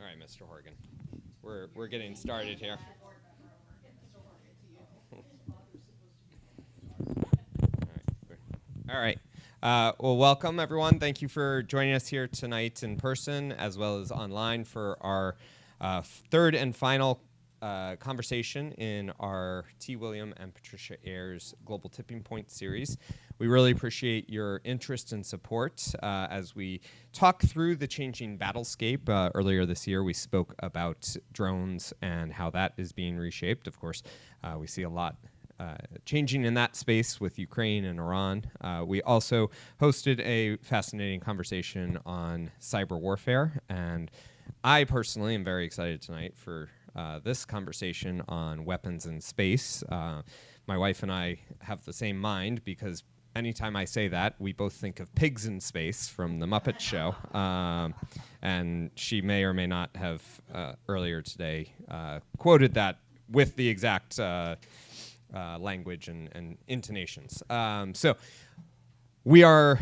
All right, Mr. Horgan. We're getting started here. All right. Well, welcome, everyone. Thank you for joining us here tonight in person as well as online for our third and final conversation in our T. William and Patricia Ayers Global Tipping Point series. We really appreciate your interest and support as we talk through the changing battlescape. Earlier this year, we spoke about drones and how that is being reshaped. Of course, we see a lot changing in that space with Ukraine and Iran. We also hosted a fascinating conversation on cyber warfare, and I personally am very excited tonight for this conversation on weapons in space. My wife and I have the same mind because anytime I say that, we both think of pigs in space from the Muppet Show, and she may or may not have earlier today quoted that with the exact language and intonations. So we are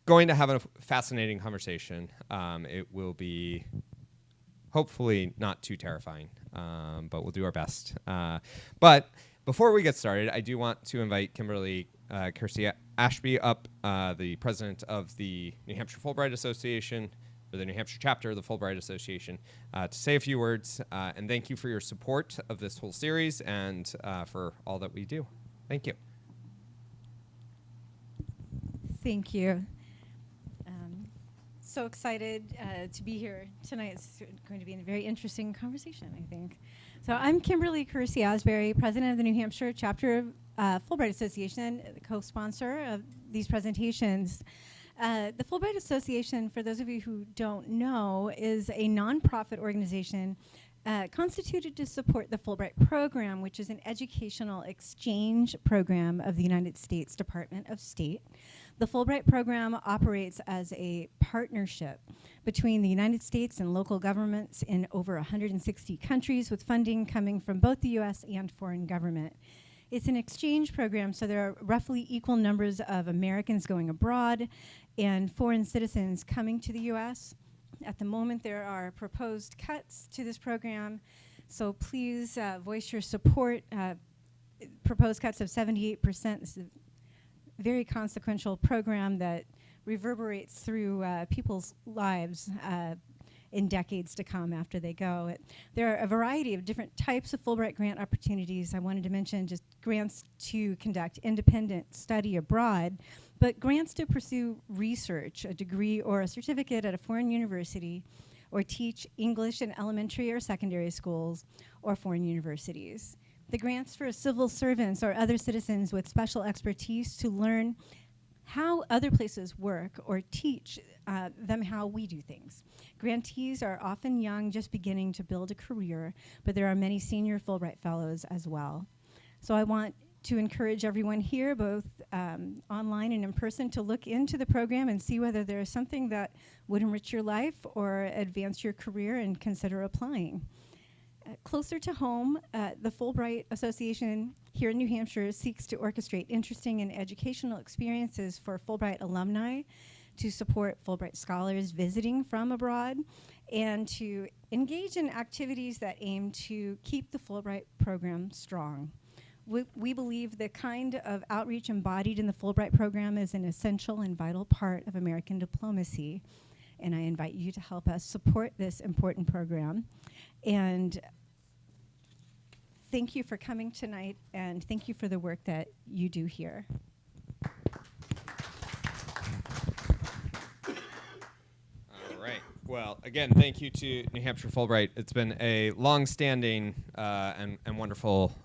going to have a fascinating conversation. It will be hopefully not too terrifying, but we'll do our best. But before we get started, I do want to invite Kimberly Kersey Ashby up, the president of the New Hampshire Fulbright Association, or the New Hampshire chapter of the Fulbright Association, to say a few words. And thank you for your support of this whole series and for all that we do. Thank you. Thank you. So excited to be here tonight. It's going to be a very interesting conversation, I think. So I'm Kimberly Kersey Asbury, president of the New Hampshire chapter of Fulbright Association, co-sponsor of these presentations. The Fulbright Association, for those of you who don't know, is a nonprofit organization constituted to support the Fulbright program, which is an educational exchange program of the United States Department of State. The Fulbright program operates as a partnership between the United States and local governments in over 160 countries, with funding coming from both the U.S. and foreign government. It's an exchange program, so there are roughly equal numbers of Americans going abroad and foreign citizens coming to the U.S. At the moment, there are proposed cuts to this program, so please voice your support. Proposed cuts of 78%. This is a very consequential program that reverberates through people's lives in decades to come after they go. There are a variety of different types of Fulbright grant opportunities. I wanted to mention just grants to conduct independent study abroad, but grants to pursue research, a degree or a certificate at a foreign university, or teach English in elementary or secondary schools or foreign universities. The grants for civil servants or other citizens with special expertise to learn how other places work or teach them how we do things. Grantees are often young, just beginning to build a career, but there are many senior Fulbright fellows as well. So I want to encourage everyone here, both online and in person, to look into the program and see whether there is something that would enrich your life or advance your career, and consider applying. Closer to home, the Fulbright Association here in New Hampshire seeks to orchestrate interesting and educational experiences for Fulbright alumni, to support Fulbright scholars visiting from abroad, and to engage in activities that aim to keep the Fulbright program strong. We believe the kind of outreach embodied in the Fulbright program is an essential and vital part of American diplomacy, and I invite you to help us support this important program. And thank you for coming tonight, and thank you for the work that you do here. All right. Well, again, thank you to New Hampshire Fulbright. It's been a long-standing and wonderful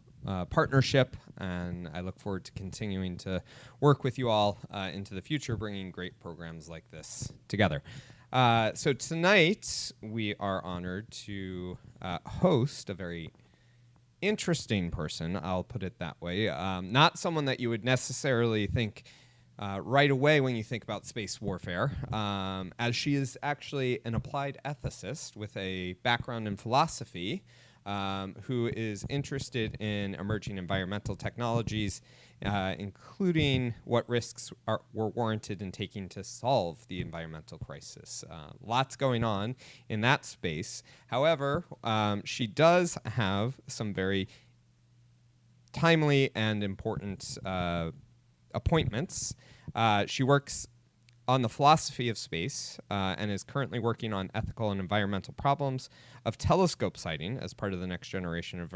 partnership, and I look forward to continuing to work with you all into the future, bringing great programs like this together. So tonight, we are honored to host a very interesting person, I'll put it that way. Not someone that you would necessarily think right away when you think about space warfare, as she is actually an applied ethicist with a background in philosophy, who is interested in emerging environmental technologies including what risks were warranted in taking to solve the environmental crisis. Lots going on in that space. However, she does have some very timely and important appointments. She works on the philosophy of space and is currently working on ethical and environmental problems of telescope sighting as part of the Next Generation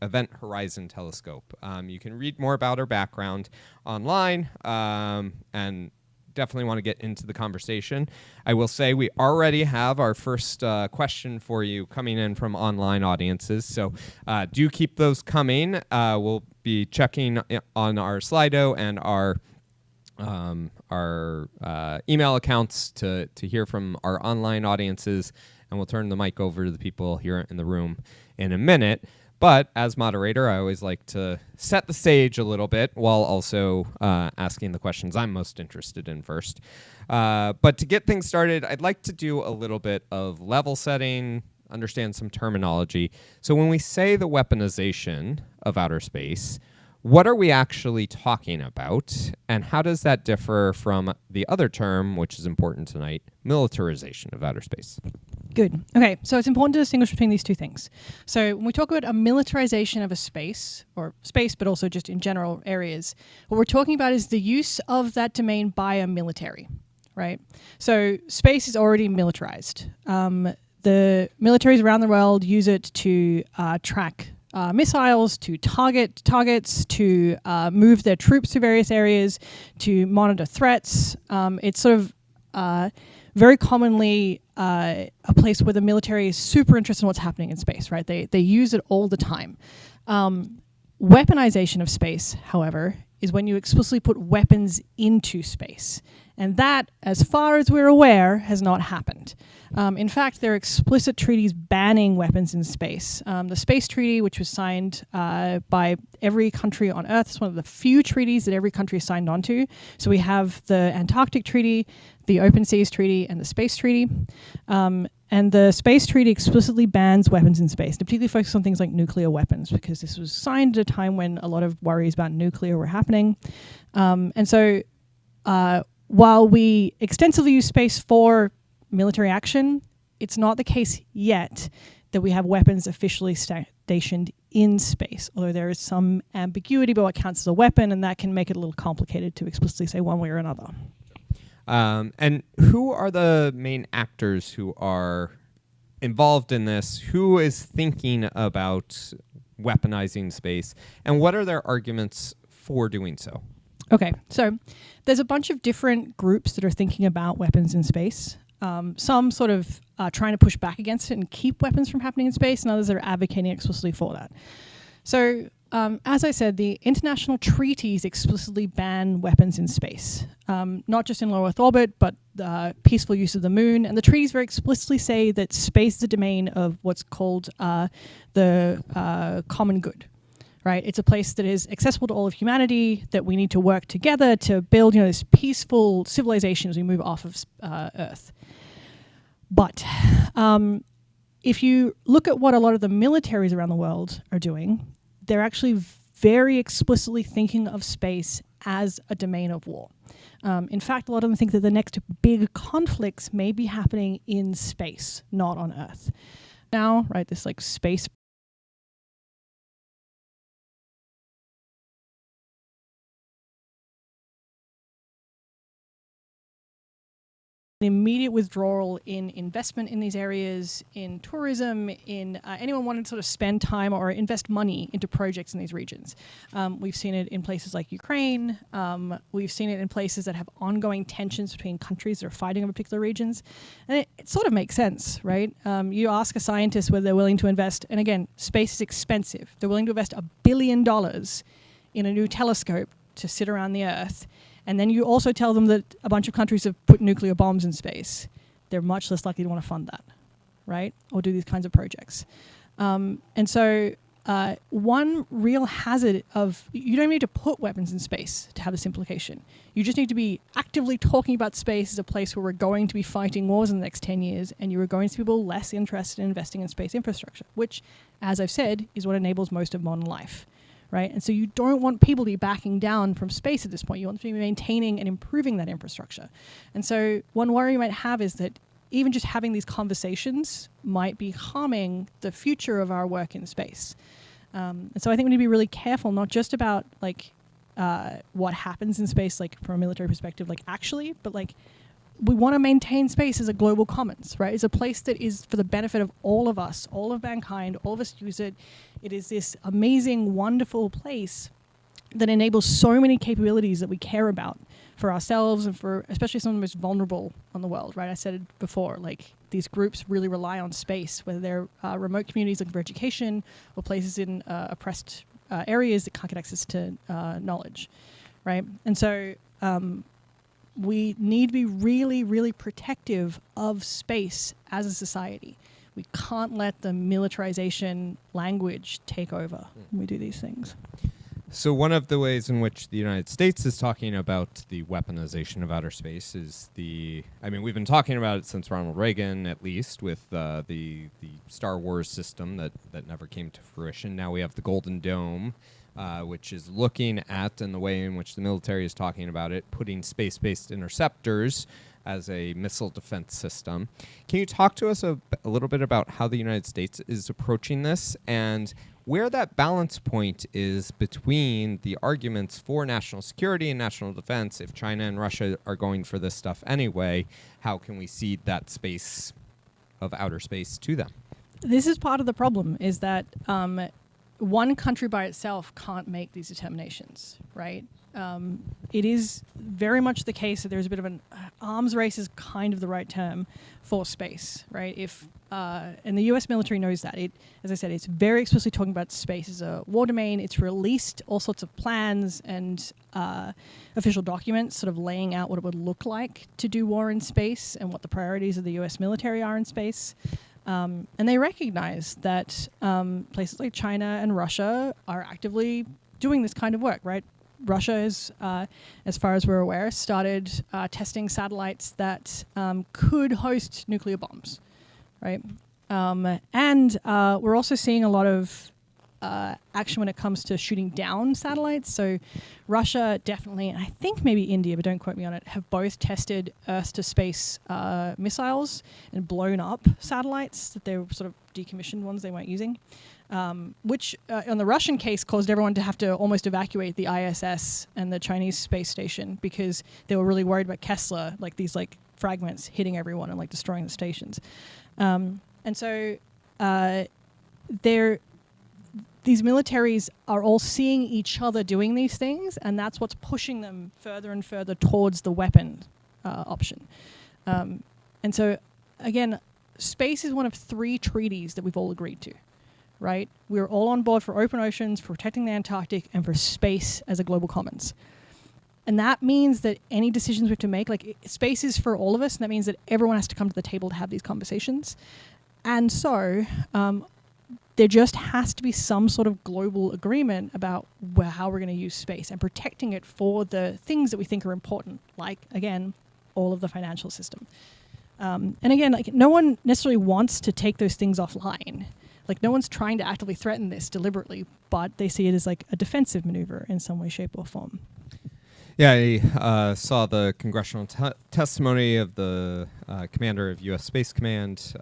Event Horizon Telescope. You can read more about her background online and definitely want to get into the conversation. I will say we already have our first question for you coming in from online audiences, so do keep those coming. We'll be checking on our Slido and our email accounts to hear from our online audiences, and we'll turn the mic over to the people here in the room in a minute. But as moderator, I always like to set the stage a little bit while also asking the questions I'm most interested in first. But to get things started, I'd like to do a little bit of level setting, understand some terminology. So when we say the weaponization of outer space, what are we actually talking about, and how does that differ from the other term, which is important tonight, militarization of outer space? Good. Okay, so it's important to distinguish between these two things. So when we talk about a militarization of a space, or space, but also just in general areas, what we're talking about is the use of that domain by a military, right? So space is already militarized. The militaries around the world use it to track missiles, to target targets, to move their troops to various areas, to monitor threats. It's sort of very commonly a place where the military is super interested in what's happening in space, right? They use it all the time. Weaponization of space, however, is when you explicitly put weapons into space. And that, as far as we're aware, has not happened. In fact, there are explicit treaties banning weapons in space. The Space Treaty, which was signed by every country on Earth, is one of the few treaties that every country is signed onto. So we have the Antarctic Treaty, the Open Seas Treaty, and the Space Treaty. And the Space Treaty explicitly bans weapons in space, to particularly focus on things like nuclear weapons, because this was signed at a time when a lot of worries about nuclear were happening. And so while we extensively use space for military action, it's not the case yet that we have weapons officially stationed in space, although there is some ambiguity about what counts as a weapon, and that can make it a little complicated to explicitly say one way or another. And who are the main actors who are involved in this? Who is thinking about weaponizing space? And what are their arguments for doing so? Okay, so there's a bunch of different groups that are thinking about weapons in space. Some sort of trying to push back against it and keep weapons from happening in space, and others that are advocating explicitly for that. So as I said, the international treaties explicitly ban weapons in space, not just in low Earth orbit, but peaceful use of the moon. And the treaties very explicitly say that space is a domain of what's called the common good. Right, it's a place that is accessible to all of humanity, that we need to work together to build, this peaceful civilization as we move off of Earth. But if you look at what a lot of the militaries around the world are doing, they're actually very explicitly thinking of space as a domain of war. In fact, a lot of them think that the next big conflicts may be happening in space, not on Earth. Now, right, this space immediate withdrawal in investment in these areas, in tourism, in anyone wanting to sort of spend time or invest money into projects in these regions. We've seen it in places like Ukraine. We've seen it in places that have ongoing tensions between countries that are fighting over particular regions. And it sort of makes sense, right? You ask a scientist whether they're willing to invest, and again, space is expensive. They're willing to invest $1 billion in a new telescope to sit around the Earth. And then you also tell them that a bunch of countries have put nuclear bombs in space. They're much less likely to want to fund that, right? Or do these kinds of projects. And so one real hazard of, you don't need to put weapons in space to have this implication. You just need to be actively talking about space as a place where we're going to be fighting wars in the next 10 years, and you are going to be people less interested in investing in space infrastructure, which, as I've said, is what enables most of modern life. right? And so you don't want people to be backing down from space at this point. You want them to be maintaining and improving that infrastructure. And so one worry you might have is that even just having these conversations might be harming the future of our work in space. And so I think we need to be really careful, not just about what happens in space, like from a military perspective, like actually, but like we want to maintain space as a global commons, right? It's a place that is for the benefit of all of us, all of mankind, all of us use it. It is this amazing, wonderful place that enables so many capabilities that we care about for ourselves and for especially some of the most vulnerable on the world, right? I said it before, like these groups really rely on space, whether they're remote communities looking for education or places in oppressed areas that can't get access to knowledge, right? And so we need to be really, really protective of space as a society. We can't let the militarization language take over when we do these things. So one of the ways in which the United States is talking about the weaponization of outer space is we've been talking about it since Ronald Reagan, at least, with the Star Wars system that never came to fruition. Now we have the Golden Dome, which is looking at, and the way in which the military is talking about it, putting space-based interceptors as a missile defense system. Can you talk to us a little bit about how the United States is approaching this and where that balance point is between the arguments for national security and national defense? If China and Russia are going for this stuff anyway, how can we cede that space of outer space to them? This is part of the problem, is that one country by itself can't make these determinations, right? It is very much the case that there's a bit of an arms race is kind of the right term for space, right? And the US military knows that. As I said, it's very explicitly talking about space as a war domain. It's released all sorts of plans and official documents sort of laying out what it would look like to do war in space and what the priorities of the US military are in space. And they recognize that places like China and Russia are actively doing this kind of work, right? Russia has, as far as we're aware, started testing satellites that could host nuclear bombs, right? And we're also seeing a lot of action when it comes to shooting down satellites. So Russia definitely, and I think maybe India, but don't quote me on it, have both tested Earth-to-space missiles and blown up satellites that they were sort of decommissioned ones they weren't using. Which, on the Russian case, caused everyone to have to almost evacuate the ISS and the Chinese space station because they were really worried about Kessler, like these like fragments hitting everyone and like destroying the stations. And so these militaries are all seeing each other doing these things, and that's what's pushing them further and further towards the weapon option. And so, again, space is one of 3 treaties that we've all agreed to. Right? We're all on board for open oceans, for protecting the Antarctic, and for space as a global commons. And that means that any decisions we have to make, like space is for all of us, and that means that everyone has to come to the table to have these conversations. And so there just has to be some sort of global agreement about how we're going to use space and protecting it for the things that we think are important, like, again, all of the financial system. And again, like no one necessarily wants to take those things offline. Like no one's trying to actively threaten this deliberately, but they see it as like a defensive maneuver in some way, shape, or form. Yeah, I saw the congressional testimony of the commander of U.S. Space Command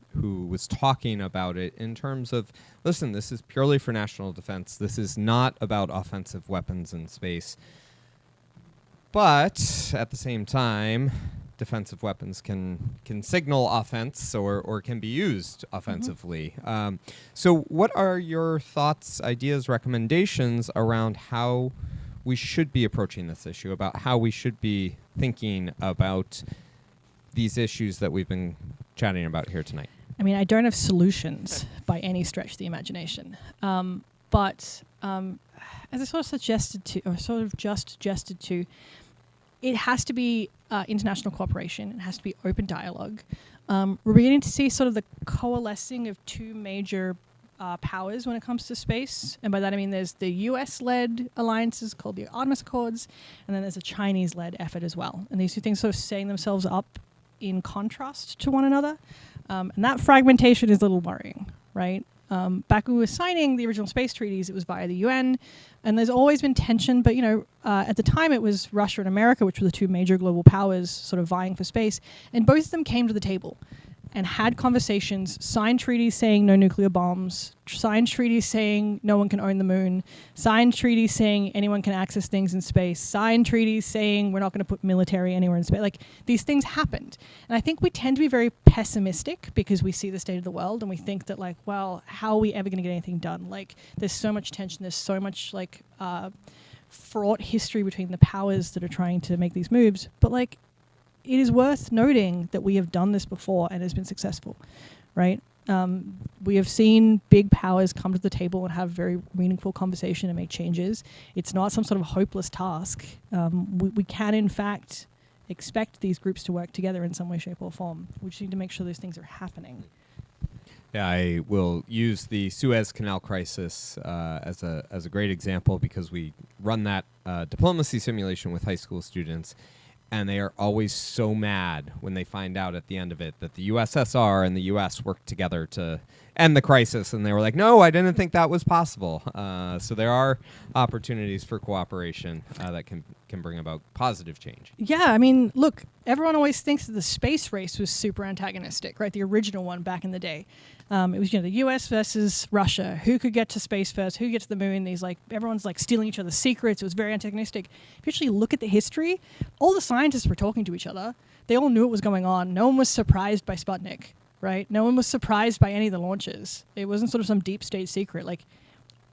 who was talking about it in terms of, listen, this is purely for national defense. This is not about offensive weapons in space. But at the same time, defensive weapons can signal offense or can be used offensively. Mm-hmm. So what are your thoughts, ideas, recommendations around how we should be approaching this issue, about how we should be thinking about these issues that we've been chatting about here tonight? I mean, I don't have solutions by any stretch of the imagination. But as I sort of suggested to, it has to be international cooperation. It has to be open dialogue. We're beginning to see sort of the coalescing of 2 major powers when it comes to space. And by that I mean there's the US-led alliances called the Artemis Accords, and then there's a Chinese-led effort as well. And these 2 things sort of setting themselves up in contrast to one another. And that fragmentation is a little worrying, right? Back when we were signing the original space treaties, it was via the UN, and there's always been tension. But at the time, it was Russia and America, which were the two major global powers, sort of vying for space, and both of them came to the table and had conversations, signed treaties saying no nuclear bombs, signed treaties saying no one can own the moon, signed treaties saying anyone can access things in space, signed treaties saying we're not going to put military anywhere in space. Like, these things happened. And I think we tend to be very pessimistic because we see the state of the world and we think that, like, well, how are we ever going to get anything done? Like, there's so much tension, there's so much, like, fraught history between the powers that are trying to make these moves. But, like, it is worth noting that we have done this before and has been successful, right? We have seen big powers come to the table and have very meaningful conversation and make changes. It's not some sort of hopeless task. We can, in fact, expect these groups to work together in some way, shape, or form. We just need to make sure those things are happening. Yeah, I will use the Suez Canal crisis as a great example because we run that diplomacy simulation with high school students. And they are always so mad when they find out at the end of it that the USSR and the US worked together to end the crisis. And they were like, no, I didn't think that was possible. So there are opportunities for cooperation that can bring about positive change. Yeah, I mean, look, everyone always thinks that the space race was super antagonistic, right? The original one back in the day. It was, the US versus Russia. Who could get to space first? Who could get to the moon? Everyone's like stealing each other's secrets. It was very antagonistic. If you actually look at the history, all the scientists were talking to each other. They all knew what was going on. No one was surprised by Sputnik, right? No one was surprised by any of the launches. It wasn't sort of some deep state secret. Like,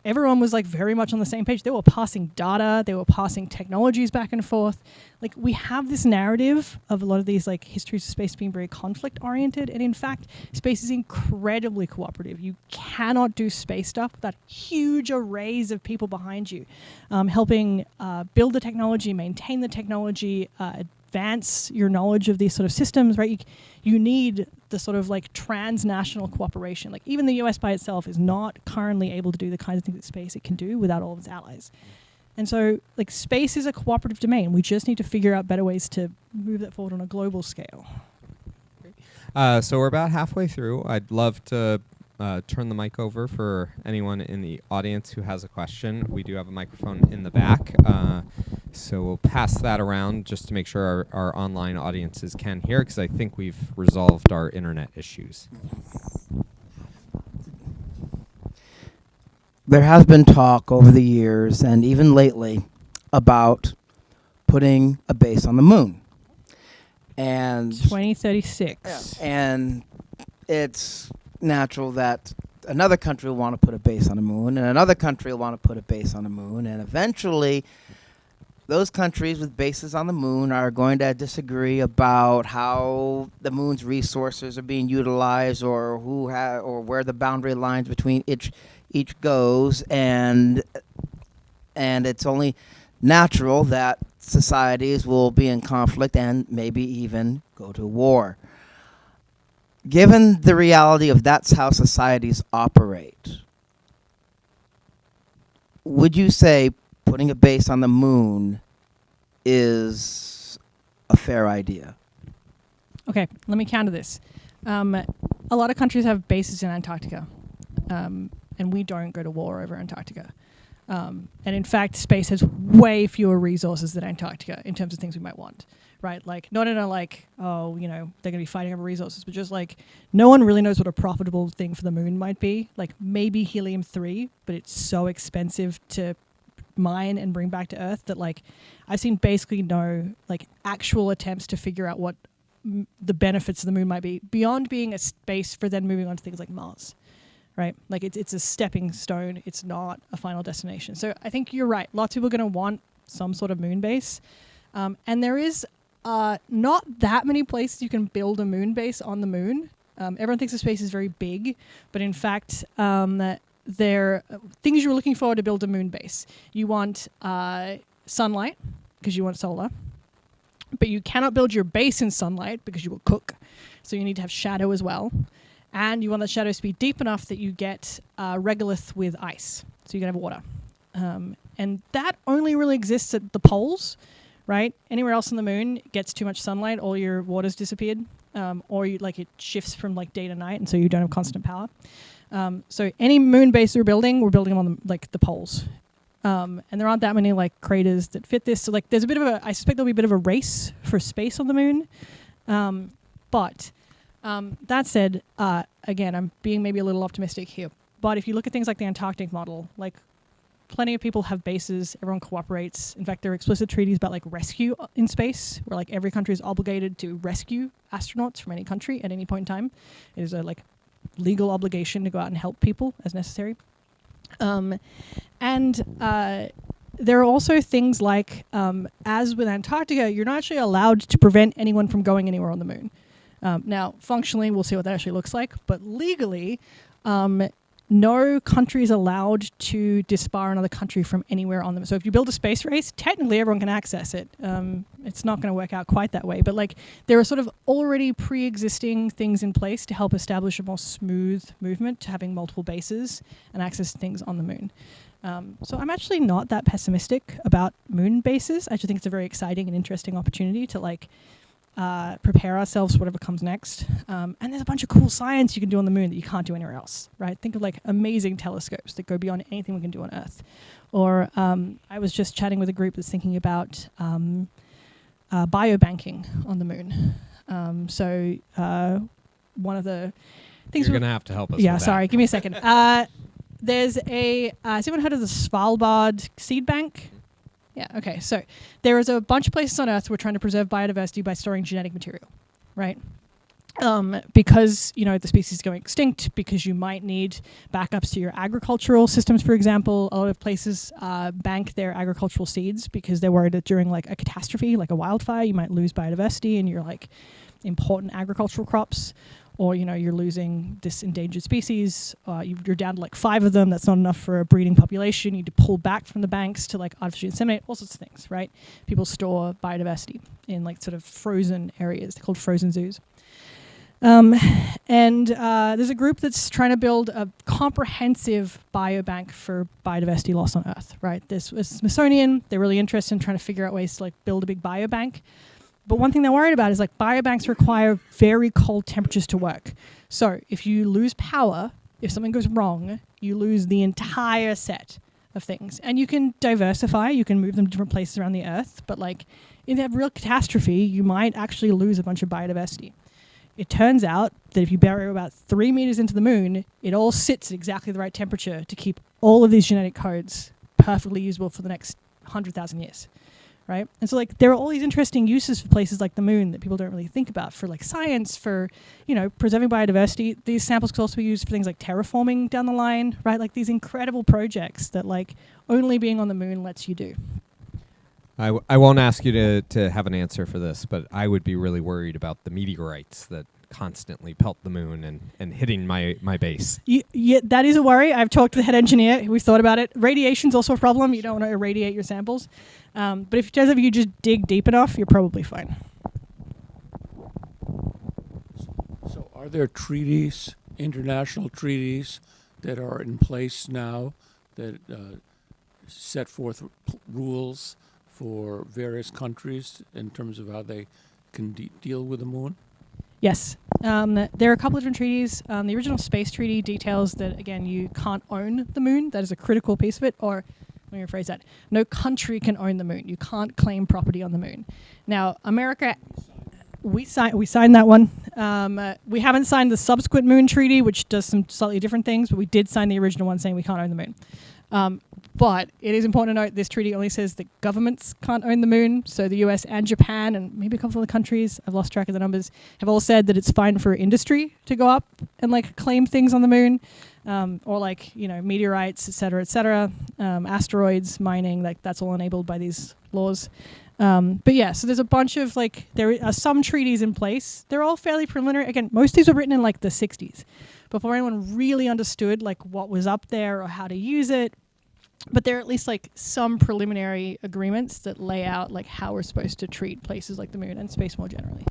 everyone was like very much on the same page. They were passing data. They were passing technologies back and forth. Like, we have this narrative of a lot of these like histories of space being very conflict oriented. And in fact, space is incredibly cooperative. You cannot do space stuff without huge arrays of people behind you, helping build the technology, maintain the technology, advance your knowledge of these sort of systems, right? You need the sort of like transnational cooperation. Like, even the US by itself is not currently able to do the kinds of things that space it can do without all of its allies. And so, like, space is a cooperative domain. We just need to figure out better ways to move that forward on a global scale. So we're about halfway through. I'd love to turn the mic over for anyone in the audience who has a question. We do have a microphone in the back. So we'll pass that around just to make sure our online audiences can hear, because I think we've resolved our internet issues. There has been talk over the years, and even lately, about putting a base on the moon. And 2036. And it's natural that another country will want to put a base on the moon, and another country will want to put a base on the moon, and eventually those countries with bases on the moon are going to disagree about how the moon's resources are being utilized, or or where the boundary lines between each goes, and it's only natural that societies will be in conflict and maybe even go to war. Given the reality of that's how societies operate, would you say putting a base on the moon is a fair idea? Okay, let me counter this. A lot of countries have bases in Antarctica, and we don't go to war over Antarctica. And in fact, space has way fewer resources than Antarctica in terms of things we might want, right? Like, not in a like, oh, they're going to be fighting over resources, but just like, no one really knows what a profitable thing for the moon might be. Like, maybe helium-3, but it's so expensive to mine and bring back to Earth that, like, I've seen basically no like actual attempts to figure out what the benefits of the moon might be beyond being a space for then moving on to things like Mars, right? Like, it's a stepping stone. It's not a final destination. So I think you're right. Lots of people are going to want some sort of moon base. And there is not that many places you can build a moon base on the moon. Everyone thinks the space is very big, but in fact, there are things you're looking for to build a moon base. You want sunlight, because you want solar. But you cannot build your base in sunlight because you will cook. So you need to have shadow as well. And you want the shadows to be deep enough that you get regolith with ice. So you can have water. And that only really exists at the poles, right? Anywhere else on the moon gets too much sunlight, all your water's disappeared. Or it shifts from like day to night, and so you don't have constant power. So any moon base we're building them on the poles. And there aren't that many like craters that fit this. So like there's a bit of a, I suspect there'll be a bit of a race for space on the moon. But that said, again, I'm being maybe a little optimistic here. But if you look at things like the Antarctic model, like plenty of people have bases, everyone cooperates. In fact, there are explicit treaties about like rescue in space, where like every country is obligated to rescue astronauts from any country at any point in time. It is a like legal obligation to go out and help people as necessary. There are also things like, as with Antarctica, you're not actually allowed to prevent anyone from going anywhere on the moon. Now, functionally, we'll see what that actually looks like, but legally, no country is allowed to disbar another country from anywhere on them. So if you build a space race, technically everyone can access it. It's not going to work out quite that way, but like there are sort of already pre-existing things in place to help establish a more smooth movement to having multiple bases and access to things on the moon. So I'm actually not that pessimistic about moon bases. I actually think it's a very exciting and interesting opportunity to like prepare ourselves for whatever comes next. And there's a bunch of cool science you can do on the moon that you can't do anywhere else, right? Think of like amazing telescopes that go beyond anything we can do on Earth. Or I was just chatting with a group that's thinking about biobanking on the moon. One of the things you're going to have to help us. Yeah, with sorry, that. give me a second. There's has anyone heard of the Svalbard seed bank? Yeah, okay. So there is a bunch of places on Earth where we're trying to preserve biodiversity by storing genetic material, right? Because, you know, the species is going extinct, because you might need backups to your agricultural systems, for example. A lot of places bank their agricultural seeds because they're worried that during like a catastrophe, like a wildfire, you might lose biodiversity and your like important agricultural crops. Or, you know, you're losing this endangered species, you're down to like 5 of them, that's not enough for a breeding population, you need to pull back from the banks to like artificially inseminate, all sorts of things, right? People store biodiversity in like sort of frozen areas, they're called frozen zoos. There's a group that's trying to build a comprehensive biobank for biodiversity loss on Earth, right? This was Smithsonian, they're really interested in trying to figure out ways to like build a big biobank. But one thing they're worried about is like biobanks require very cold temperatures to work. So if you lose power, if something goes wrong, you lose the entire set of things. And you can diversify, you can move them to different places around the Earth, but like in a real catastrophe, you might actually lose a bunch of biodiversity. It turns out that if you bury about 3 meters into the moon, it all sits at exactly the right temperature to keep all of these genetic codes perfectly usable for the next 100,000 years. Right? And so like there are all these interesting uses for places like the moon that people don't really think about for like science, for, you know, preserving biodiversity. These samples could also be used for things like terraforming down the line, right? Like these incredible projects that like only being on the moon lets you do. I won't ask you to have an answer for this, but I would be really worried about the meteorites that constantly pelt the moon and hitting my base. Yeah, that is a worry. I've talked to the head engineer. We've thought about it. Radiation's also a problem. You don't want to irradiate your samples. But if it turns out you just dig deep enough, you're probably fine. So are there treaties, international treaties, that are in place now that set forth rules for various countries in terms of how they can deal with the moon? Yes. There are a couple of different treaties. The original space treaty details that, again, you can't own the moon. That is a critical piece of it. Or, let me rephrase that. No country can own the moon. You can't claim property on the moon. Now, America, we signed that one. We haven't signed the subsequent moon treaty, which does some slightly different things, but we did sign the original one saying we can't own the moon. But it is important to note this treaty only says that governments can't own the moon. So the US and Japan and maybe a couple of other countries, I've lost track of the numbers, have all said that it's fine for industry to go up and like claim things on the moon, or like, you know, meteorites, et cetera, asteroids, mining, like that's all enabled by these laws. But yeah, so there's a bunch of like, there are some treaties in place. They're all fairly preliminary. Again, most of these were written in like the 60s before anyone really understood like what was up there or how to use it. But there are at least like some preliminary agreements that lay out like how we're supposed to treat places like the moon and space more generally.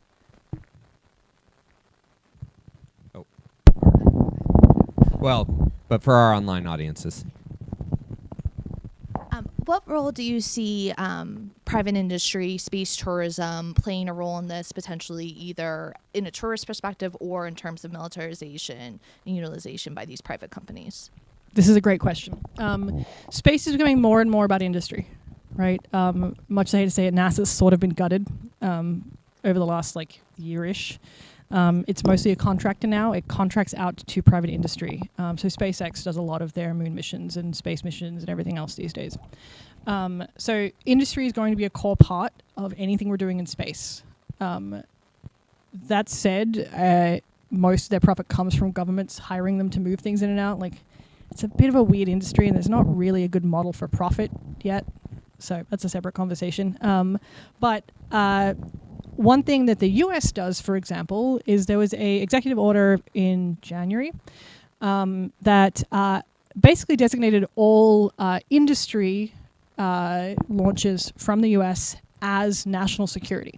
Oh. Well, but for our online audiences. What role do you see private industry, space tourism playing a role in this, potentially either in a tourist perspective or in terms of militarization and utilization by these private companies? This is a great question. Space is becoming more and more about industry, right? Much as I hate to say it, NASA's sort of been gutted over the last year-ish. It's mostly a contractor now. It contracts out to private industry. So SpaceX does a lot of their moon missions and space missions and everything else these days. So industry is going to be a core part of anything we're doing in space. That said, most of their profit comes from governments hiring them to move things in and out. It's a bit of a weird industry, and there's not really a good model for profit yet. So that's a separate conversation. But one thing that the US does, for example, is there was a executive order in January that basically designated all industry launches from the US as national security,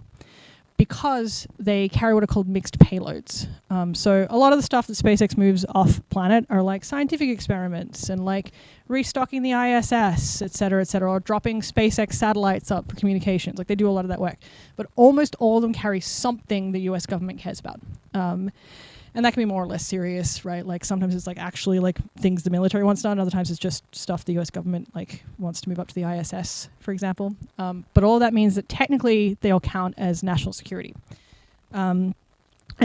because they carry what are called mixed payloads. So a lot of the stuff that SpaceX moves off planet are scientific experiments and restocking the ISS, et cetera, or dropping SpaceX satellites up for communications. They do a lot of that work. But almost all of them carry something the US government cares about. And that can be more or less serious, right? Sometimes it's actually things the military wants done. Other times it's just stuff the US government wants to move up to the ISS, for example. But all that means that technically they all count as national security. And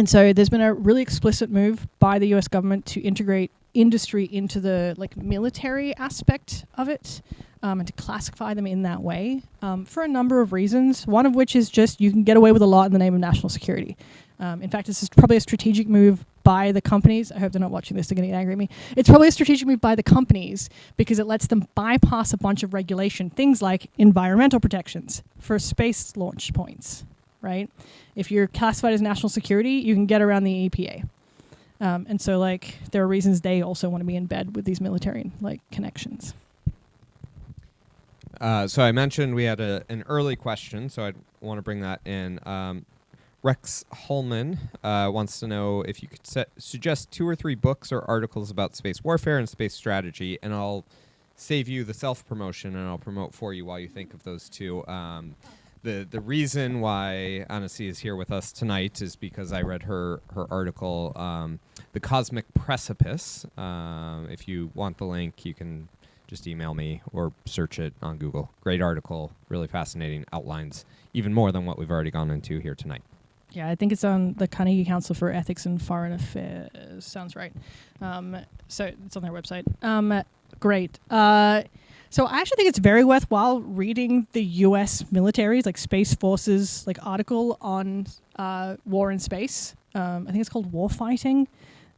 so there's been a really explicit move by the US government to integrate industry into the military aspect of it, and to classify them in that way, for a number of reasons. One of which is just you can get away with a lot in the name of national security. In fact, this is probably a strategic move by the companies. I hope they're not watching this, they're going to get angry at me. It's probably a strategic move by the companies because it lets them bypass a bunch of regulation, things like environmental protections for space launch points, right? If you're classified as national security, you can get around the EPA. And so there are reasons they also want to be in bed with these military connections. So I mentioned we had an early question, so I want to bring that in. Rex Holman wants to know if you could suggest 2 or 3 books or articles about space warfare and space strategy, and I'll save you the self-promotion and I'll promote for you while you think of those 2. The reason why Anasi is here with us tonight is because I read her article, The Cosmic Precipice. If you want the link, you can just email me or search it on Google. Great article, really fascinating, outlines even more than what we've already gone into here tonight. Yeah, I think it's on the Carnegie Council for Ethics and Foreign Affairs. Sounds right. So it's on their website. Great. So I actually think it's very worthwhile reading the U.S. military's Space Forces article on war in space. I think it's called War Fighting.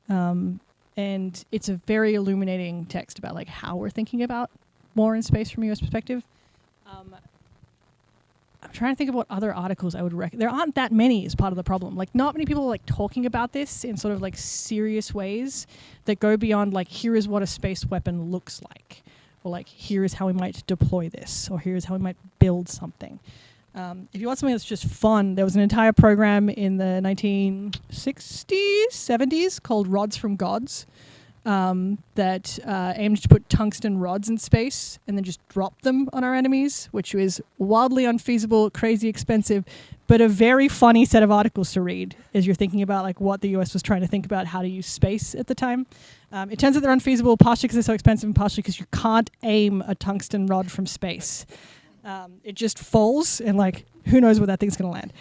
And it's a very illuminating text about how we're thinking about war in space from a U.S. perspective. I'm trying to think of what other articles I would recommend. There aren't that many is part of the problem. Not many people are talking about this in sort of serious ways that go beyond here is what a space weapon looks like. Or here is how we might deploy this. Or here is how we might build something. If you want something that's just fun, there was an entire program in the 1960s, 70s called Rods from Gods that aimed to put tungsten rods in space and then just drop them on our enemies, which was wildly unfeasible, crazy expensive, but a very funny set of articles to read as you're thinking about what the US was trying to think about how to use space at the time. It turns out they're unfeasible, partially because they're so expensive and partially because you can't aim a tungsten rod from space. It just falls and who knows where that thing's going to land.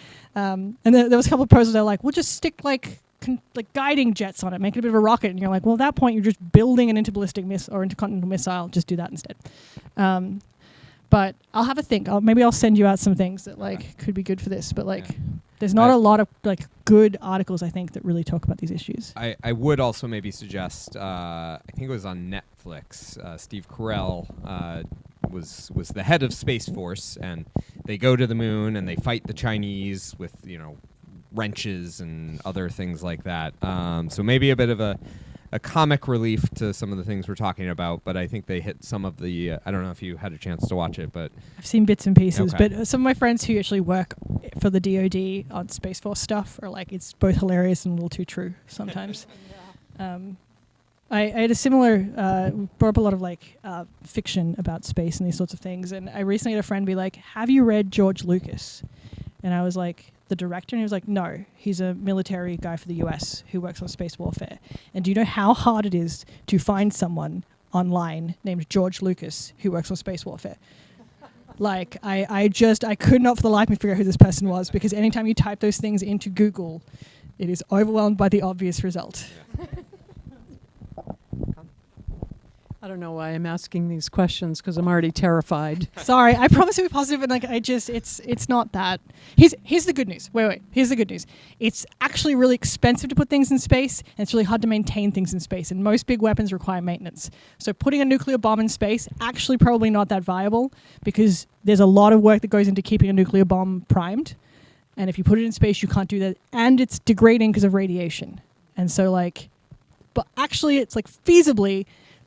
And there was a couple of proposals that were we'll just stick guiding jets on it, make it a bit of a rocket, and you're well, at that point you're just building an interballistic missile or intercontinental missile. Just do that instead. But I'll have a think. Maybe I'll send you out some things that could be good for this. But there's not a lot of good articles I think that really talk about these issues. I would also maybe suggest I think it was on Netflix. Steve Carell was the head of Space Force, and they go to the moon and they fight the Chinese with wrenches and other things like that. So maybe a bit of a comic relief to some of the things we're talking about, but I think they hit some of the I don't know if you had a chance to watch it, but I've seen bits and pieces. Okay. But some of my friends who actually work for the DoD on Space Force stuff are it's both hilarious and a little too true sometimes. I had a similar, brought up a lot of like fiction about space and these sorts of things. And I recently had a friend be like, have you read George Lucas? And I was like, the director? And he was like, no, he's a military guy for the US who works on space warfare. And do you know how hard it is to find someone online named George Lucas who works on space warfare? Like, I could not for the life of me figure out who this person was, because anytime you type those things into Google, it is overwhelmed by the obvious result. Yeah. I don't know why I'm asking these questions, because I'm already terrified. Sorry, I promise to be positive, and like it's not that. Here's the good news. Wait. Here's the good news. It's actually really expensive to put things in space, and it's really hard to maintain things in space. And most big weapons require maintenance. So putting a nuclear bomb in space actually probably not that viable, because there's a lot of work that goes into keeping a nuclear bomb primed. And if you put it in space, you can't do that, and it's degrading because of radiation. And so but actually, it's like feasibly,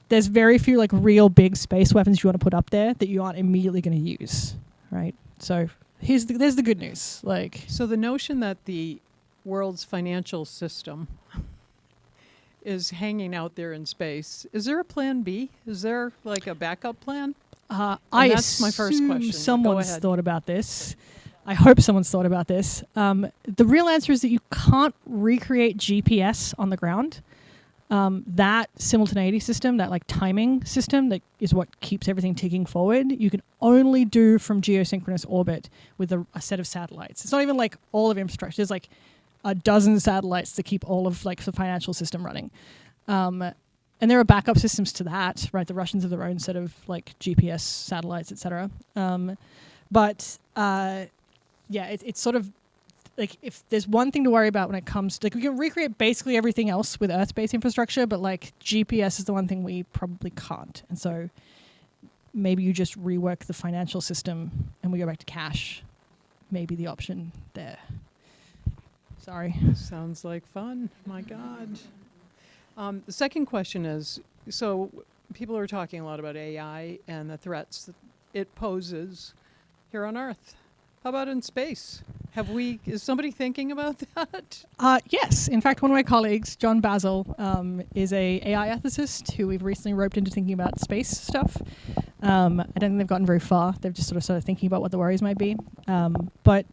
there's very few like real big space weapons you want to put up there that you aren't immediately going to use, right? So there's the good news. Like, So the notion that the world's financial system is hanging out there in space, is there a plan B? Is there like a backup plan? That's my first assume question. Go Someone's ahead. thought about this. I hope someone's thought about this. The real answer is that you can't recreate GPS on the ground. That simultaneity system, that like timing system that is what keeps everything ticking forward, you can only do from geosynchronous orbit with a set of satellites. It's not even like all of infrastructure. There's like a dozen satellites to keep all of like the financial system running. And there are backup systems to that, right? The Russians have their own set of like GPS satellites, etc. It's sort of like, if there's one thing to worry about when it comes to, like, we can recreate basically everything else with Earth-based infrastructure, but like GPS is the one thing we probably can't. And so maybe you just rework the financial system and we go back to cash. Maybe the option there. Sorry. Sounds like fun. My God. The second question is, so people are talking a lot about AI and the threats that it poses here on Earth. How about in space? Is somebody thinking about that? Yes. In fact, one of my colleagues, John Basil, is a AI ethicist who we've recently roped into thinking about space stuff. I don't think they've gotten very far. They've just sort of started thinking about what the worries might be. But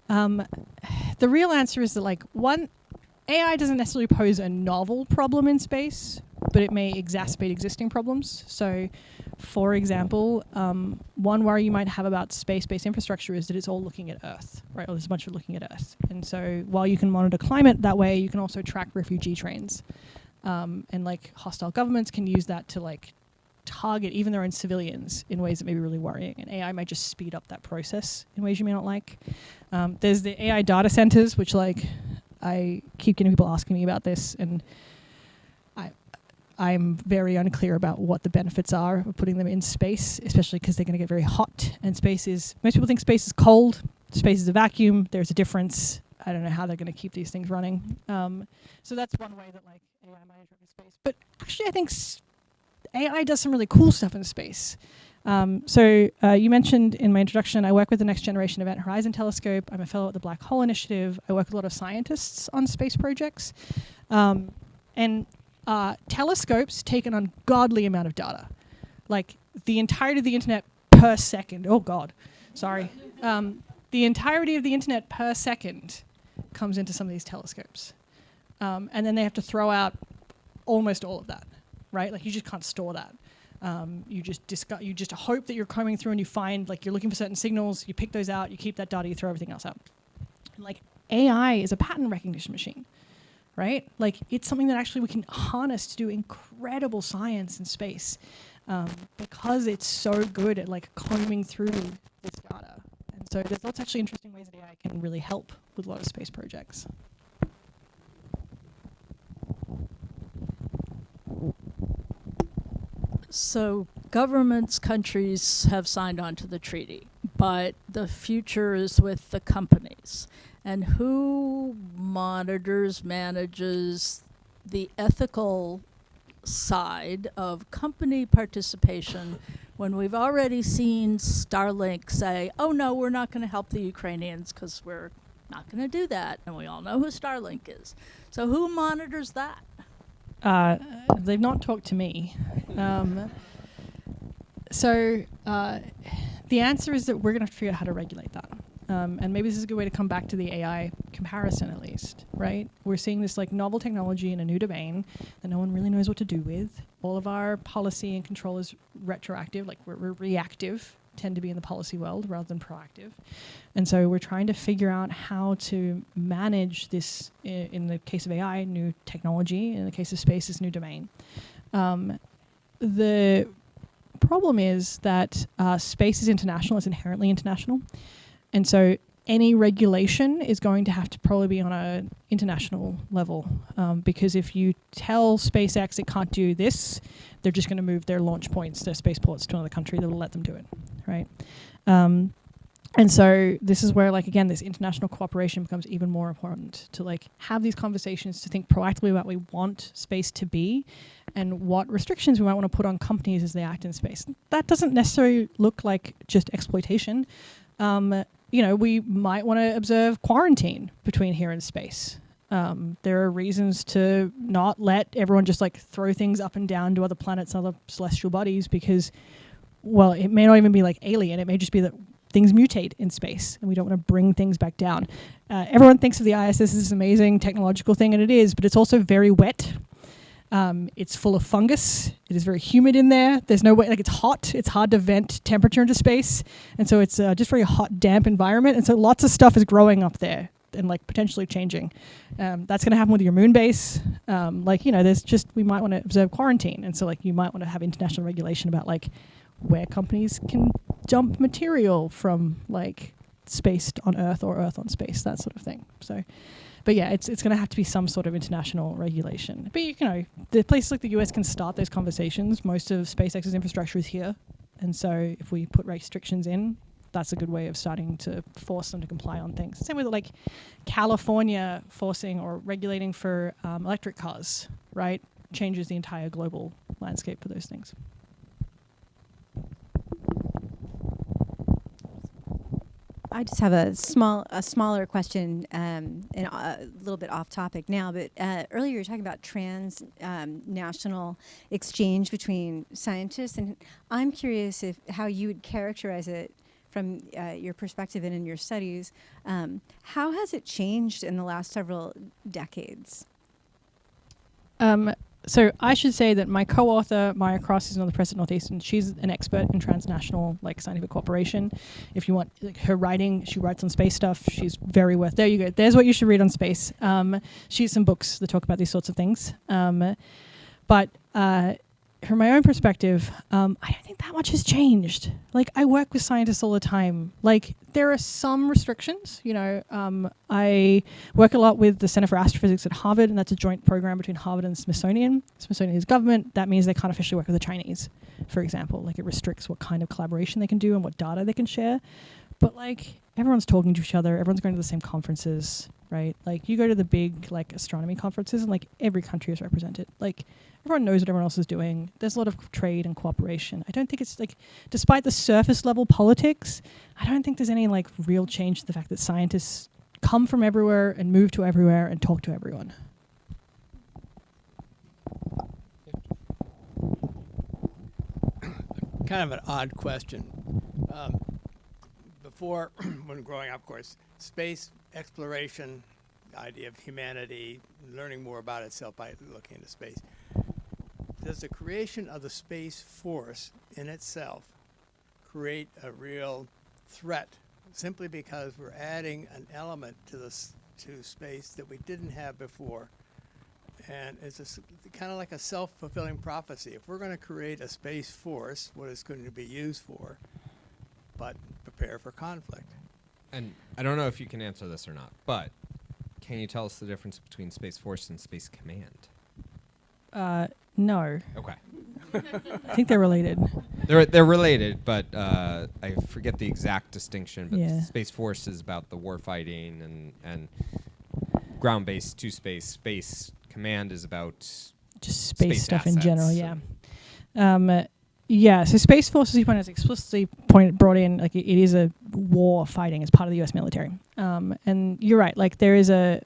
the real answer is that, like, one, AI doesn't necessarily pose a novel problem in space, but it may exacerbate existing problems. So, for example, one worry you might have about space-based infrastructure is that it's all looking at Earth, right? Or there's a bunch of it looking at Earth. And so while you can monitor climate that way, you can also track refugee trains. And like hostile governments can use that to like target even their own civilians in ways that may be really worrying. And AI might just speed up that process in ways you may not like. There's the AI data centers, which like I keep getting people asking me about this, and I'm very unclear about what the benefits are of putting them in space, especially because they're going to get very hot. And most people think space is cold. Space is a vacuum. There's a difference. I don't know how they're going to keep these things running. So that's one way that like AI might interact with space. But actually, I think AI does some really cool stuff in space. So you mentioned in my introduction, I work with the Next Generation Event Horizon Telescope. I'm a fellow at the Black Hole Initiative. I work with a lot of scientists on space projects. Telescopes take an ungodly amount of data. Like the entirety of the internet per second. Oh, God. Sorry. The entirety of the internet per second comes into some of these telescopes. And then they have to throw out almost all of that, right? Like you just can't store that. You just hope that you're combing through and you find, like, you're looking for certain signals, you pick those out, you keep that data, you throw everything else out. Like AI is a pattern recognition machine, right? Like it's something that actually we can harness to do incredible science in space, because it's so good at like combing through this data. And so there's lots of actually interesting ways that AI can really help with a lot of space projects. So governments, countries have signed on to the treaty, but the future is with the companies. And who monitors, manages the ethical side of company participation when we've already seen Starlink say, oh no, we're not going to help the Ukrainians because we're not going to do that. And we all know who Starlink is. So who monitors that? They've not talked to me. The answer is that we're going to have to figure out how to regulate that. And maybe this is a good way to come back to the AI comparison, at least, right? We're seeing this like novel technology in a new domain that no one really knows what to do with. All of our policy and control is retroactive, like we're reactive, tend to be in the policy world rather than proactive. And so we're trying to figure out how to manage this, in the case of AI, new technology, in the case of space, this new domain. The problem is that space is international, it's inherently international. And so any regulation is going to have to probably be on an international level, because if you tell SpaceX it can't do this, they're just going to move their launch points, their spaceports to another country that will let them do it, right? And so this is where, like, again, this international cooperation becomes even more important, to like have these conversations, to think proactively about what we want space to be and what restrictions we might want to put on companies as they act in space. That doesn't necessarily look like just exploitation. We might want to observe quarantine between here and space. There are reasons to not let everyone just like throw things up and down to other planets and other celestial bodies because, well, it may not even be like alien. It may just be that things mutate in space and we don't want to bring things back down. Everyone thinks of the ISS as this amazing technological thing, and it is, but it's also very wet. It's full of fungus. It is very humid in there. There's no way, like, it's hot. It's hard to vent temperature into space. And so it's just very hot, damp environment. And so lots of stuff is growing up there and like potentially changing. That's going to happen with your moon base. There's just, we might want to observe quarantine. And so like you might want to have international regulation about like where companies can dump material from like space on Earth or Earth on space, that sort of thing. So, but yeah, it's going to have to be some sort of international regulation. But the places like the US can start those conversations. Most of SpaceX's infrastructure is here. And so if we put restrictions in, that's a good way of starting to force them to comply on things. Same with like California forcing or regulating for electric cars, right? Changes the entire global landscape for those things. I just have a smaller question, and a little bit off topic now. But earlier you were talking about transnational exchange between scientists, and I'm curious how you would characterize it from your perspective and in your studies. How has it changed in the last several decades? So I should say that my co-author, Maya Cross, is another professor at Northeastern. She's an expert in transnational scientific cooperation. If you want her writing, she writes on space stuff. She's very worth. There you go. There's what you should read on space. She has some books that talk about these sorts of things. But from my own perspective, I don't think that much has changed. Like, I work with scientists all the time. Like, there are some restrictions. I work a lot with the Center for Astrophysics at Harvard, and that's a joint program between Harvard and Smithsonian. Smithsonian is government. That means they can't officially work with the Chinese, for example. Like, it restricts what kind of collaboration they can do and what data they can share. But, like, everyone's talking to each other. Everyone's going to the same conferences, right? Like, you go to the big, astronomy conferences, and, every country is represented. Everyone knows what everyone else is doing. There's a lot of trade and cooperation. I don't think it's, despite the surface level politics, I don't think there's any, real change to the fact that scientists come from everywhere and move to everywhere and talk to everyone. Kind of an odd question. Before, when growing up, of course, space exploration, the idea of humanity, learning more about itself by looking into space. Does the creation of the Space Force in itself create a real threat simply because we're adding an element to space that we didn't have before? And it's kind of like a self-fulfilling prophecy. If we're going to create a Space Force, what it's going to be used for, but prepare for conflict. And I don't know if you can answer this or not, but can you tell us the difference between Space Force and Space Command? No. Okay. I think they're related. They're related, but I forget the exact distinction. But Yeah. Space Force is about the warfighting and ground-based to space. Space Command is about just space stuff in assets. general, yeah. So Space Force, as you point out, is explicitly brought in, it is a war fighting as part of the U.S. military. And you're right, there is a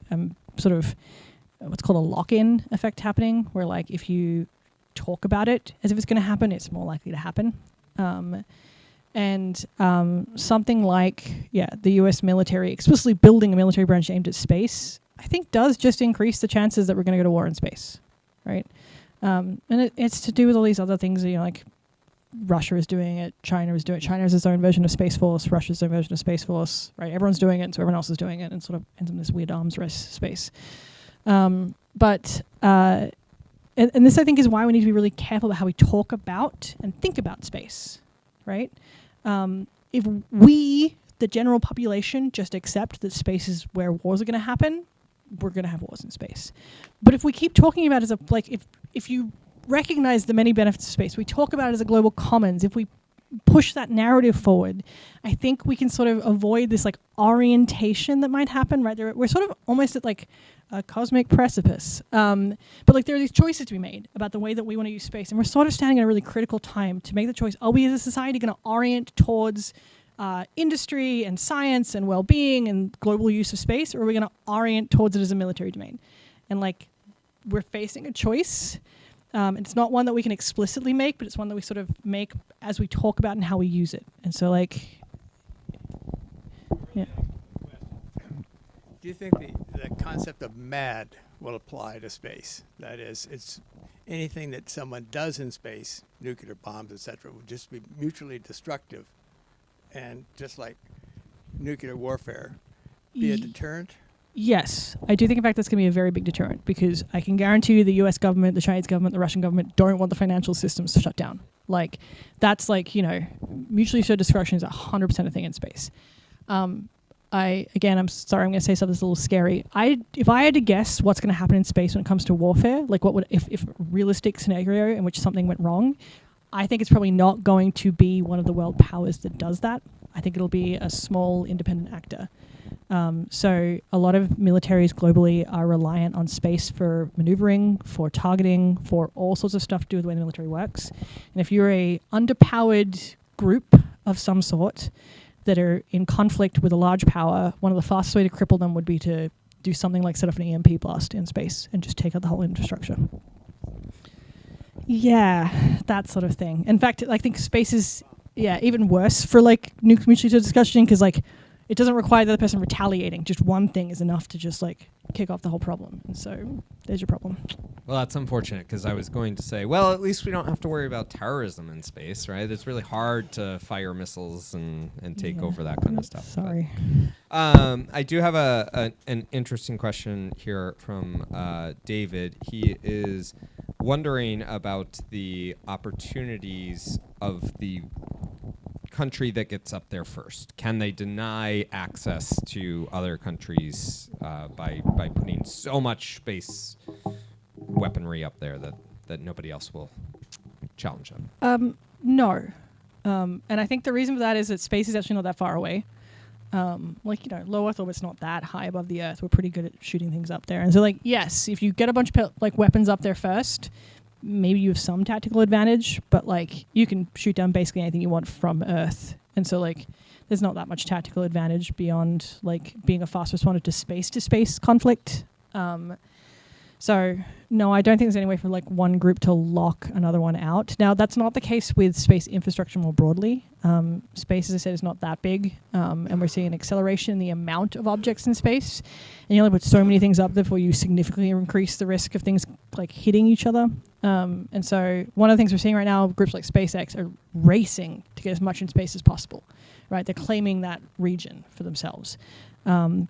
sort of what's called a lock-in effect happening, where like if you talk about it as if it's going to happen, it's more likely to happen. Something like, the US military explicitly building a military branch aimed at space, I think does just increase the chances that we're going to go to war in space, right? And it's to do with all these other things, like Russia is doing it, China is doing it. China has its own version of Space Force, Russia's own version of Space Force, right? Everyone's doing it, and so everyone else is doing it, and sort of ends in this weird arms race space. And this, I think, is why we need to be really careful about how we talk about and think about space, right? If we, the general population, just accept that space is where wars are going to happen, we're going to have wars in space. But if we keep talking about it as if you recognize the many benefits of space, we talk about it as a global commons, if we push that narrative forward, I think we can sort of avoid this orientation that might happen, right? We're sort of almost at a cosmic precipice. But there are these choices to be made about the way that we want to use space. And we're sort of standing at a really critical time to make the choice. Are we as a society going to orient towards industry and science and well-being and global use of space, or are we going to orient towards it as a military domain? And we're facing a choice. It's not one that we can explicitly make, but it's one that we sort of make as we talk about and how we use it. And so yeah. Do you think the concept of MAD will apply to space? That is, it's anything that someone does in space, nuclear bombs, etc., will just be mutually destructive, and just like nuclear warfare, be a deterrent? Yes, I do think, in fact, that's going to be a very big deterrent, because I can guarantee you the US government, the Chinese government, the Russian government don't want the financial systems to shut down. That's mutually assured destruction is 100% a thing in space. I'm sorry, I'm going to say something that's a little scary. If I had to guess what's going to happen in space when it comes to warfare, what would, if a realistic scenario in which something went wrong, I think it's probably not going to be one of the world powers that does that. I think it'll be a small independent actor. So a lot of militaries globally are reliant on space for maneuvering, for targeting, for all sorts of stuff to do with the way the military works. And if you're a underpowered group of some sort that are in conflict with a large power, one of the fastest way to cripple them would be to do something like set off an EMP blast in space and just take out the whole infrastructure. Yeah, that sort of thing. In fact, I think space is even worse for mutually assured discussion, because it doesn't require the other person retaliating. Just one thing is enough to just kick off the whole problem. And so there's your problem. Well, that's unfortunate, because I was going to say, well, at least we don't have to worry about terrorism in space, right? It's really hard to fire missiles and take over that kind of stuff. Sorry. I do have an interesting question here from David. He is wondering about the opportunities of the country that gets up there first. Can they deny access to other countries by putting so much space weaponry up there that nobody else will challenge them? No. And I think the reason for that is that space is actually not that far away. Low Earth orbit's not that high above the Earth. We're pretty good at shooting things up there. And so, yes, if you get a bunch of weapons up there first, maybe you have some tactical advantage, but you can shoot down basically anything you want from Earth. And so there's not that much tactical advantage beyond being a fast responder to space conflict. So no, I don't think there's any way for one group to lock another one out. Now, that's not the case with space infrastructure more broadly. Space, as I said, is not that big, and we're seeing an acceleration in the amount of objects in space. And you only put so many things up there before you significantly increase the risk of things hitting each other. And so one of the things we're seeing right now, groups like SpaceX are racing to get as much in space as possible, right? They're claiming that region for themselves.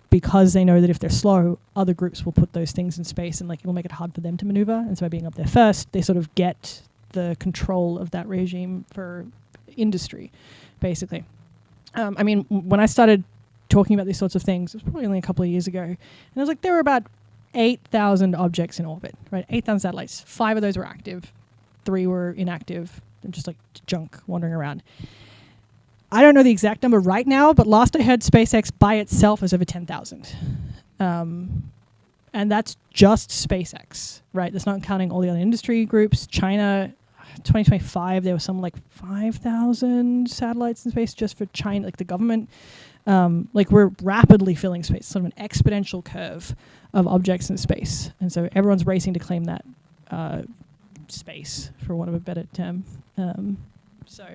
Because they know that if they're slow, other groups will put those things in space, and it'll make it hard for them to maneuver. And so by being up there first, they sort of get the control of that regime for industry, basically. When I started talking about these sorts of things, it was probably only a couple of years ago, and it was there were about 8,000 objects in orbit, right? 8,000 satellites. 5 of those were active, 3 were inactive, and just junk wandering around. I don't know the exact number right now, but last I heard, SpaceX by itself is over 10,000. And that's just SpaceX, right? That's not counting all the other industry groups. China, 2025, there was some 5,000 satellites in space just for China, the government. Like we're rapidly filling space, sort of an exponential curve of objects in space. And so everyone's racing to claim that space, for want of a better term. So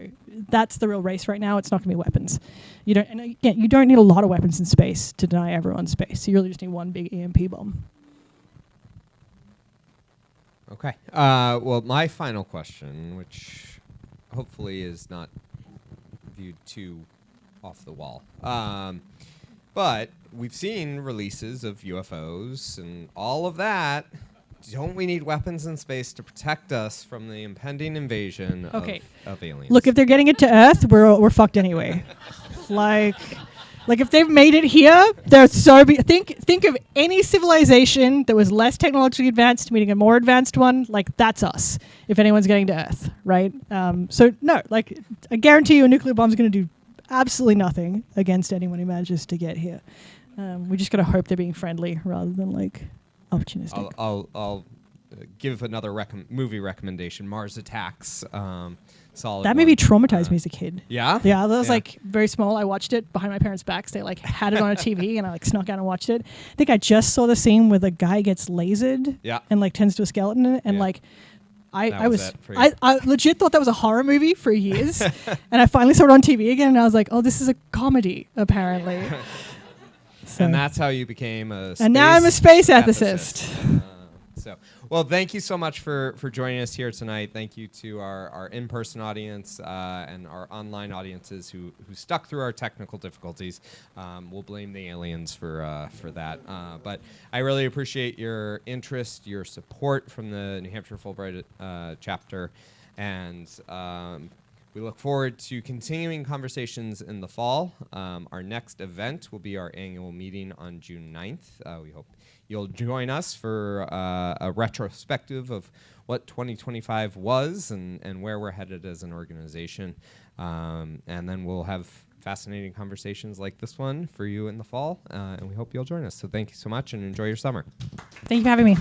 that's the real race right now. It's not going to be weapons. You don't need a lot of weapons in space to deny everyone space. You really just need one big EMP bomb. Okay. Well, my final question, which hopefully is not viewed too off the wall, but we've seen releases of UFOs and all of that. Don't we need weapons in space to protect us from the impending invasion of aliens? Look, if they're getting it to Earth, we're fucked anyway. like if they've made it here, they're so think of any civilization that was less technologically advanced meeting a more advanced one. Like that's us. If anyone's getting to Earth, right? So no, like I guarantee you, a nuclear bomb's going to do absolutely nothing against anyone who manages to get here. We just got to hope they're being friendly rather than like opportunistic. I'll give another movie recommendation. Mars Attacks. Solid. That maybe traumatized me as a kid. Yeah? Yeah, that was like very small. I watched it behind my parents' backs. They like had it on a TV and I like snuck out and watched it. I think I just saw the scene where the guy gets lasered and like turns to a skeleton and like I legit thought that was a horror movie for years. And I finally saw it on TV again and I was like, oh, this is a comedy apparently. So. And that's how you became a space And now I'm a space ethicist. Well, thank you so much for joining us here tonight. Thank you to our in-person audience and our online audiences who stuck through our technical difficulties. We'll blame the aliens for that. But I really appreciate your interest, your support from the New Hampshire Fulbright chapter, and we look forward to continuing conversations in the fall. Our next event will be our annual meeting on June 9th. We hope you'll join us for a retrospective of what 2025 was and where we're headed as an organization. And then we'll have fascinating conversations like this one for you in the fall. And we hope you'll join us. So thank you so much and enjoy your summer. Thank you for having me.